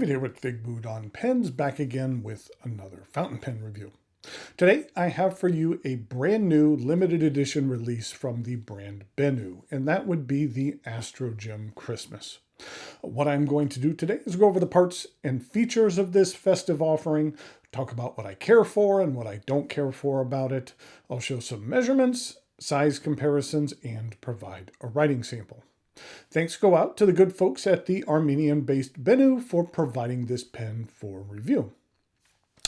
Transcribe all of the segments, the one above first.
David here with Figboot on Pens, back again with another fountain pen review. Today I have for you a brand new limited edition release from the brand Benu, and that would be the Astrogem Christmas. What I'm going to do today is go over the parts and features of this festive offering, talk about what I care for and what I don't care for about it. I'll show some measurements, size comparisons, and provide a writing sample. Thanks go out to the good folks at the Armenian-based Benu for providing this pen for review.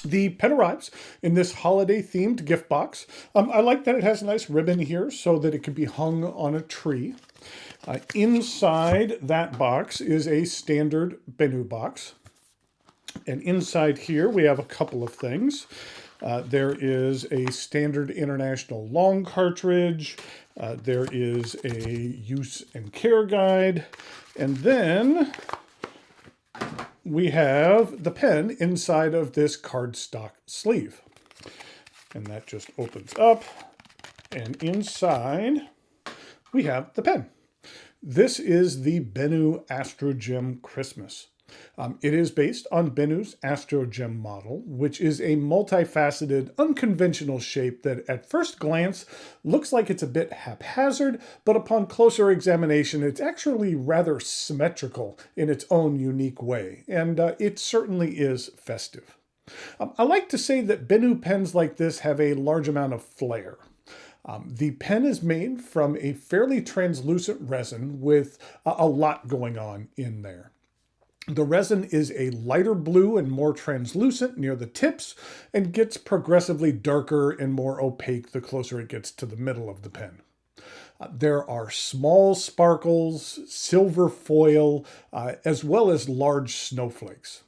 The pen arrives in this holiday-themed gift box. I like that it has a nice ribbon here so that it can be hung on a tree. Inside that box is a standard Benu box. And inside here we have a couple of things. There is a standard international long cartridge. There is a use and care guide. And then we have the pen inside of this cardstock sleeve. And that just opens up. And inside we have the pen. This is the Benu Astrogem Christmas. It is based on Benu's Astrogem model, which is a multifaceted, unconventional shape that at first glance looks like it's a bit haphazard, but upon closer examination, it's actually rather symmetrical in its own unique way, and it certainly is festive. I like to say that Benu pens like this have a large amount of flair. The pen is made from a fairly translucent resin with a lot going on in there. The resin is a lighter blue and more translucent near the tips and gets progressively darker and more opaque the closer it gets to the middle of the pen. There are small sparkles, silver foil, as well as large snowflakes.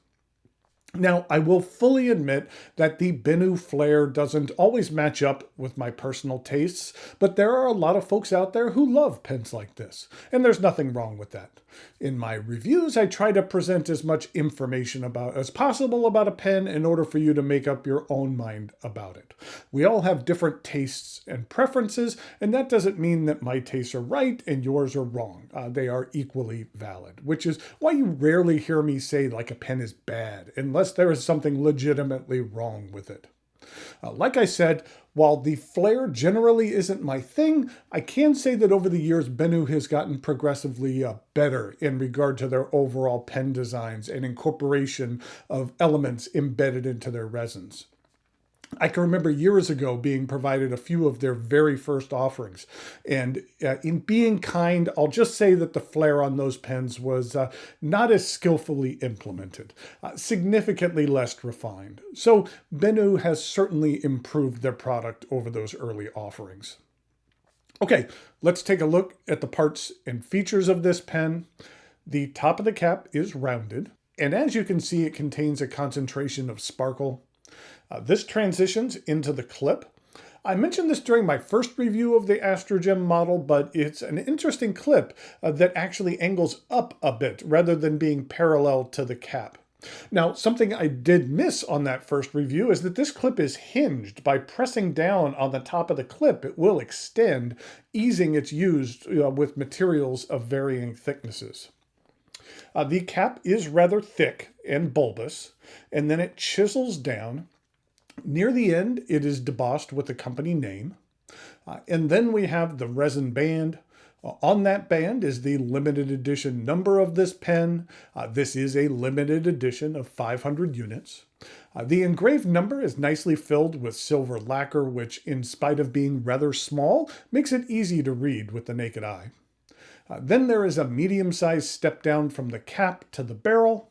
Now, I will fully admit that the Benu flair doesn't always match up with my personal tastes, but there are a lot of folks out there who love pens like this, and there's nothing wrong with that. In my reviews, I try to present as much information as possible about a pen in order for you to make up your own mind about it. We all have different tastes and preferences, and that doesn't mean that my tastes are right and yours are wrong. They are equally valid, which is why you rarely hear me say like a pen is bad, unless there is something legitimately wrong with it. Like I said, while the flair generally isn't my thing, I can say that over the years, Benu has gotten progressively better in regard to their overall pen designs and incorporation of elements embedded into their resins. I can remember years ago being provided a few of their very first offerings. And in being kind, I'll just say that the flair on those pens was not as skillfully implemented, significantly less refined. So Benu has certainly improved their product over those early offerings. Okay, let's take a look at the parts and features of this pen. The top of the cap is rounded, and as you can see, it contains a concentration of sparkle. This transitions into the clip. I mentioned this during my first review of the Astrogem model, but it's an interesting clip that actually angles up a bit rather than being parallel to the cap. Now, something I did miss on that first review is that this clip is hinged. By pressing down on the top of the clip, it will extend, easing its use with materials of varying thicknesses. The cap is rather thick and bulbous, and then it chisels down. Near the end, it is debossed with the company name. And then we have the resin band. On that band is the limited edition number of this pen. This is a limited edition of 500 units. The engraved number is nicely filled with silver lacquer, which, in spite of being rather small, makes it easy to read with the naked eye. Then there is a medium-sized step down from the cap to the barrel.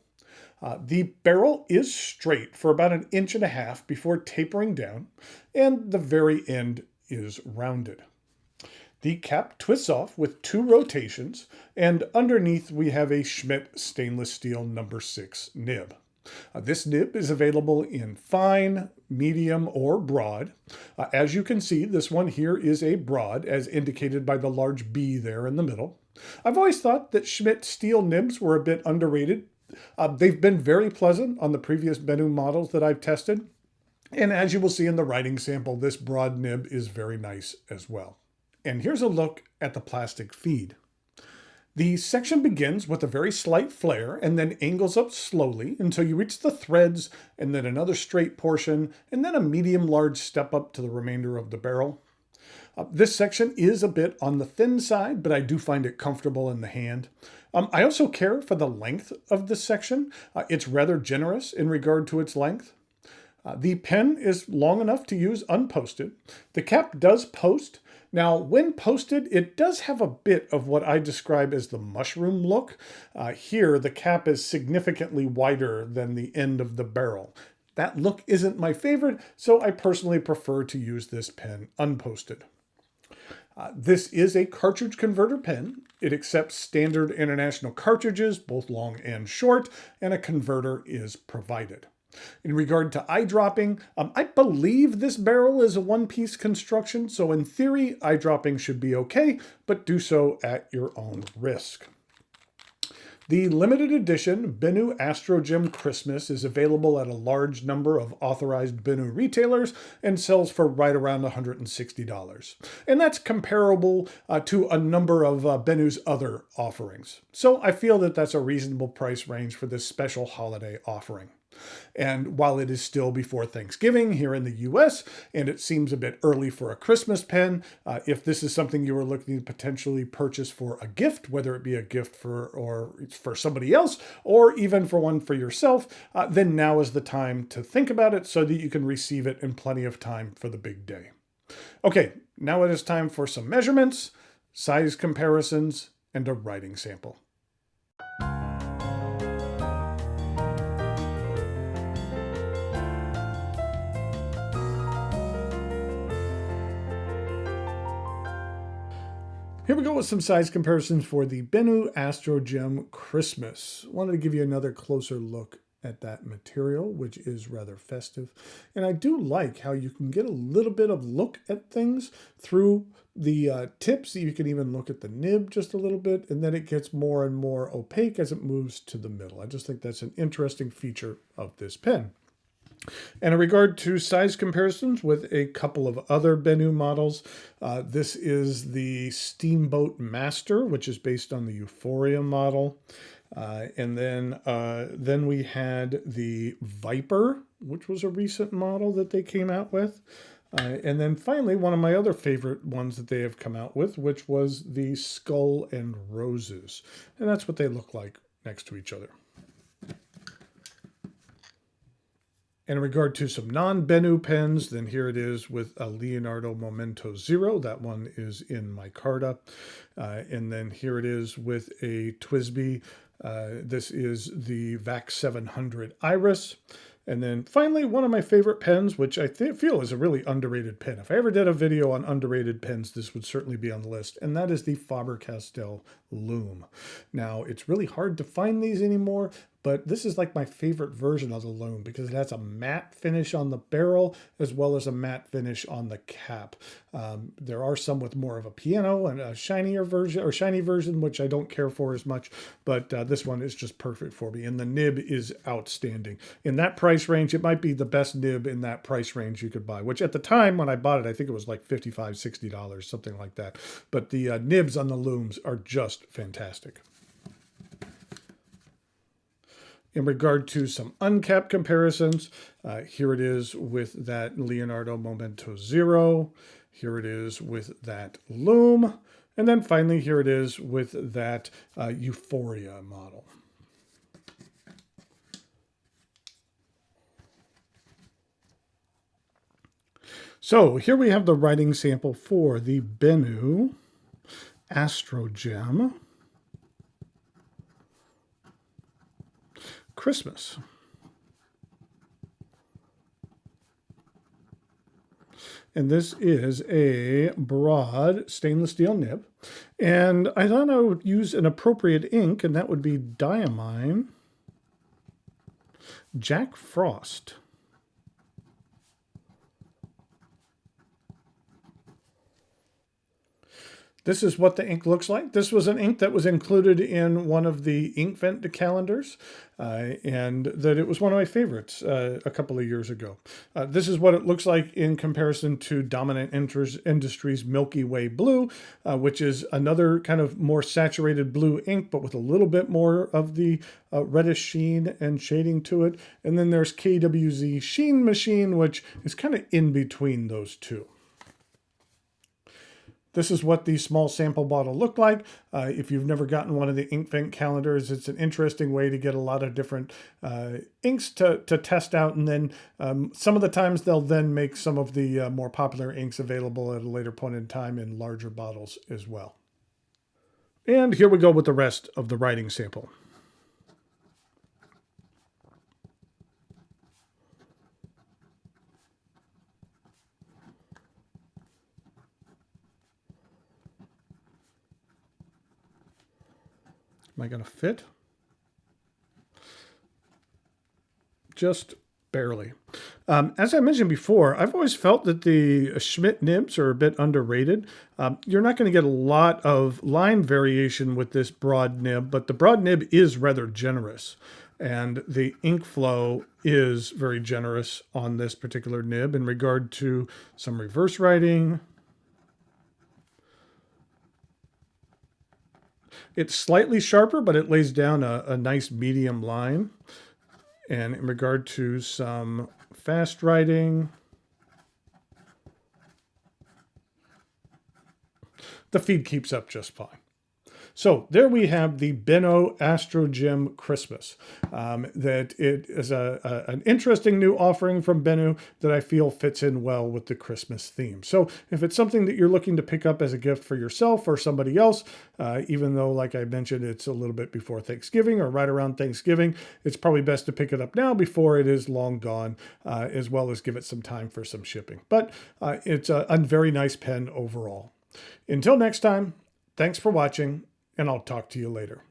The barrel is straight for about 1.5 inches before tapering down, and the very end is rounded. The cap twists off with 2 rotations, and underneath we have a Schmidt stainless steel number 6 nib. This nib is available in fine, medium, or broad. As you can see, this one here is a broad, as indicated by the large B there in the middle. I've always thought that Schmidt steel nibs were a bit underrated. They've been very pleasant on the previous Benu models that I've tested. And as you will see in the writing sample, this broad nib is very nice as well. And here's a look at the plastic feed. The section begins with a very slight flare and then angles up slowly until you reach the threads and then another straight portion and then a medium-large step up to the remainder of the barrel. This section is a bit on the thin side, but I do find it comfortable in the hand. I also care for the length of this section. It's rather generous in regard to its length. The pen is long enough to use unposted. The cap does post. Now, when posted, it does have a bit of what I describe as the mushroom look. Here, the cap is significantly wider than the end of the barrel. That look isn't my favorite, so I personally prefer to use this pen unposted. This is a cartridge converter pen. It accepts standard international cartridges, both long and short, and a converter is provided. In regard to eyedropping, I believe this barrel is a one-piece construction, so in theory, eyedropping should be okay, but do so at your own risk. The limited edition Benu Astrogem Christmas is available at a large number of authorized Benu retailers and sells for right around $160. And that's comparable to a number of Benu's other offerings. So I feel that that's a reasonable price range for this special holiday offering. And while it is still before Thanksgiving here in the US, and it seems a bit early for a Christmas pen, if this is something you are looking to potentially purchase for a gift, whether it be a gift for somebody else, or even for one for yourself, then now is the time to think about it so that you can receive it in plenty of time for the big day. Okay, now it is time for some measurements, size comparisons, and a writing sample. Here we go with some size comparisons for the Benu Astrogem Christmas. Wanted to give you another closer look at that material, which is rather festive. And I do like how you can get a little bit of look at things through the tips. You can even look at the nib just a little bit, and then it gets more and more opaque as it moves to the middle. I just think that's an interesting feature of this pen. And in regard to size comparisons with a couple of other Benu models, this is the Steamboat Master, which is based on the Euphoria model. And then we had the Viper, which was a recent model that they came out with. And then finally, one of my other favorite ones that they have come out with, which was the Skull and Roses. And that's what they look like next to each other. And in regard to some non-Benu pens, then here it is with a Leonardo Momento Zero. That one is in micarta. And then here it is with a TWSBI. This is the VAC 700 Iris. And then finally, one of my favorite pens, which I feel is a really underrated pen. If I ever did a video on underrated pens, this would certainly be on the list. And that is the Faber-Castell Loom. Now, it's really hard to find these anymore, but this is like my favorite version of the Loom because it has a matte finish on the barrel as well as a matte finish on the cap. There are some with more of a piano and a shinier version or shiny version, which I don't care for as much, but this one is just perfect for me. And the nib is outstanding. In that price range, it might be the best nib in that price range you could buy, which at the time when I bought it, I think it was like $55, $60, something like that. But the nibs on the Looms are just fantastic. In regard to some uncapped comparisons, here it is with that Leonardo Momento Zero. Here it is with that Loom. And then finally, here it is with that Euphoria model. So here we have the writing sample for the Benu Astrogem Christmas. And this is a broad stainless steel nib. And I thought I would use an appropriate ink, and that would be Diamine Jack Frost. This is what the ink looks like. This was an ink that was included in one of the Inkvent calendars, and that it was one of my favorites a couple of years ago. This is what it looks like in comparison to Dominant Industries Milky Way Blue, which is another kind of more saturated blue ink, but with a little bit more of the reddish sheen and shading to it. And then there's KWZ Sheen Machine, which is kind of in between those two. This is what the small sample bottle looked like. If you've never gotten one of the Inkvent calendars, it's an interesting way to get a lot of different inks to test out. And then some of the times they'll then make some of the more popular inks available at a later point in time in larger bottles as well. And here we go with the rest of the writing sample. Am I going to fit? Just barely. As I mentioned before, I've always felt that the Schmidt nibs are a bit underrated. You're not going to get a lot of line variation with this broad nib, but the broad nib is rather generous. And the ink flow is very generous on this particular nib in regard to some reverse writing. It's slightly sharper, but it lays down a nice medium line. And in regard to some fast writing, the feed keeps up just fine. So there we have the Benu Astrogem Christmas. That it is an interesting new offering from Benu that I feel fits in well with the Christmas theme. So if it's something that you're looking to pick up as a gift for yourself or somebody else, even though, like I mentioned, it's a little bit before Thanksgiving or right around Thanksgiving, it's probably best to pick it up now before it is long gone, as well as give it some time for some shipping. But it's a very nice pen overall. Until next time, thanks for watching, and I'll talk to you later.